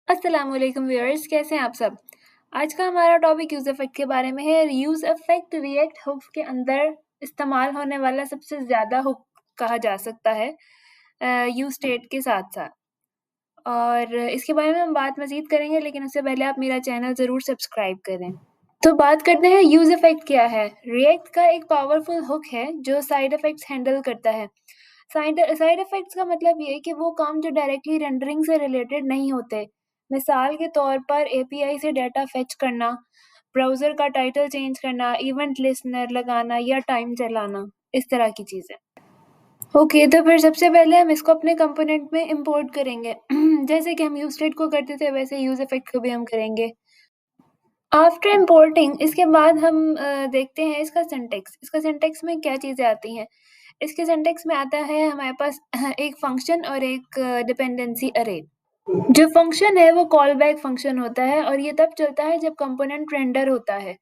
अस्सलामुअलैकुम व्यूअर्स, कैसे हैं आप सब? आज का हमारा टॉपिक यूज़ इफ़ेक्ट के बारे में है। यूज़ इफ़ेक्ट रिएक्ट हुक्स के अंदर इस्तेमाल होने वाला सबसे ज़्यादा हुक कहा जा सकता है यूज़ स्टेट के साथ-साथ। और इसके बारे में हम बात मज़ीद करेंगे, लेकिन उससे पहले आप मेरा चैनल ज़रूर सब्सक्राइब करें। तो बात करते हैं यूज़ इफ़ेक्ट क्या है? रिएक्ट का एक पावरफुल हुक है जो साइड इफ़ेक्ट्स हैंडल करता है। साइड इफ़ेक्ट्स का मतलब ये है कि वो काम जो डायरेक्टली रेंडरिंग से रिलेटेड नहीं होते। मिसाल के तौर पर एपीआई से डाटा फेच करना, ब्राउज़र का टाइटल चेंज करना, इवेंट लिस्टनर लगाना या टाइम चलाना, इस तरह की चीज़ें। ओके, तो फिर सबसे पहले हम इसको अपने कंपोनेंट में इम्पोर्ट करेंगे। जैसे कि हम यूज़ स्टेट को करते थे, वैसे यूज़ इफ़ेक्ट को भी हम करेंगे। आफ्टर इम्पोर्टिंग इसके बाद हम देखते हैं इसका सिंटैक्स। इसका सिंटैक्स में क्या चीज़ें आती हैं? इसके सिंटैक्स में आता है हमारे पास एक फ़ंक्शन और एक डिपेंडेंसी अरे। जो फ़ंक्शन है वो कॉल बैक फ़ंक्शन होता है और ये तब चलता है जब कंपोनेंट रेंडर होता है।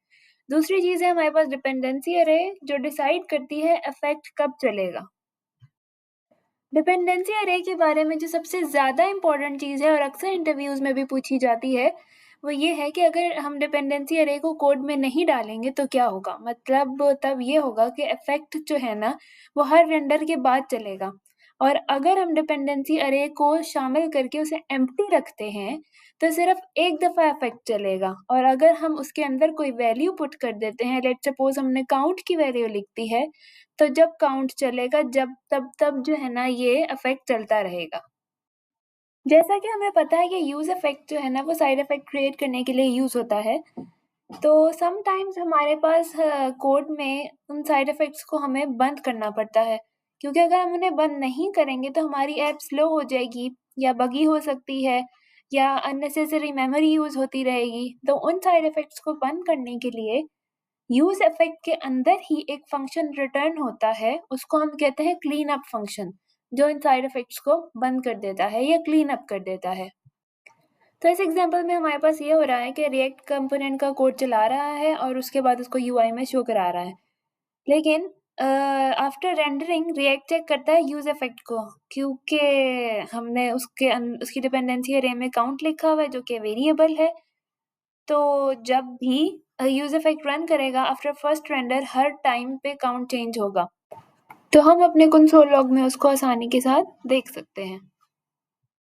दूसरी चीज़ है हमारे पास डिपेंडेंसी अरे जो डिसाइड करती है इफ़ेक्ट कब चलेगा। डिपेंडेंसी अरे के बारे में जो सबसे ज़्यादा इम्पोर्टेंट चीज़ है और अक्सर इंटरव्यूज़ में भी पूछी जाती है, वो ये है कि अगर हम डिपेंडेंसी अरे को कोड में नहीं डालेंगे तो क्या होगा? मतलब तब ये होगा कि इफ़ेक्ट जो है ना, वो हर रेंडर के बाद चलेगा और अगर हम डिपेंडेंसी अरे को शामिल करके उसे एम्प्टी रखते हैं, तो सिर्फ़ एक दफ़ा इफ़ेक्ट चलेगा और अगर हम उसके अंदर कोई वैल्यू पुट कर देते हैं, लेट्स सपोज़ हमने काउंट की वैल्यू लिख दी है, तो जब काउंट चलेगा तब जो है ना ये इफ़ेक्ट चलता रहेगा। जैसा कि हमें पता है कि यूज़ इफ़ेक्ट जो है ना वो साइड इफ़ेक्ट क्रिएट करने के लिए यूज़ होता है। तो समटाइम्स हमारे पास कोड में उन साइड इफ़ेक्ट्स को हमें बंद करना पड़ता है, क्योंकि अगर हम उन्हें बंद नहीं करेंगे तो हमारी ऐप स्लो हो जाएगी या बगी हो सकती है या अननेसेसरी मेमोरी यूज़ होती रहेगी। तो उन साइड इफ़ेक्ट्स को बंद करने के लिए यूज़ इफ़ेक्ट के अंदर ही एक फ़ंक्शन रिटर्न होता है, उसको हम कहते हैं क्लीन अप फ़ंक्शन, जो इन साइड इफ़ेक्ट्स को बंद कर देता है या क्लीन अप कर देता है। तो इस एग्ज़ाम्पल में हमारे पास ये हो रहा है कि रिएक्ट कंपोनेंट का कोड चला रहा है और उसके बाद उसको यूआई में शो करा रहा है। लेकिन आफ्टर रेंडरिंग रिएक्ट चेक करता है यूज़ इफ़ेक्ट को, क्योंकि हमने उसकी डिपेंडेंसी अरे में काउंट लिखा हुआ है जो कि वेरिएबल है। तो जब भी यूज़ इफ़ेक्ट रन करेगा आफ्टर फर्स्ट रेंडर हर टाइम पे काउंट चेंज होगा। तो हम अपने कंसोल लॉग में उसको आसानी के साथ देख सकते हैं।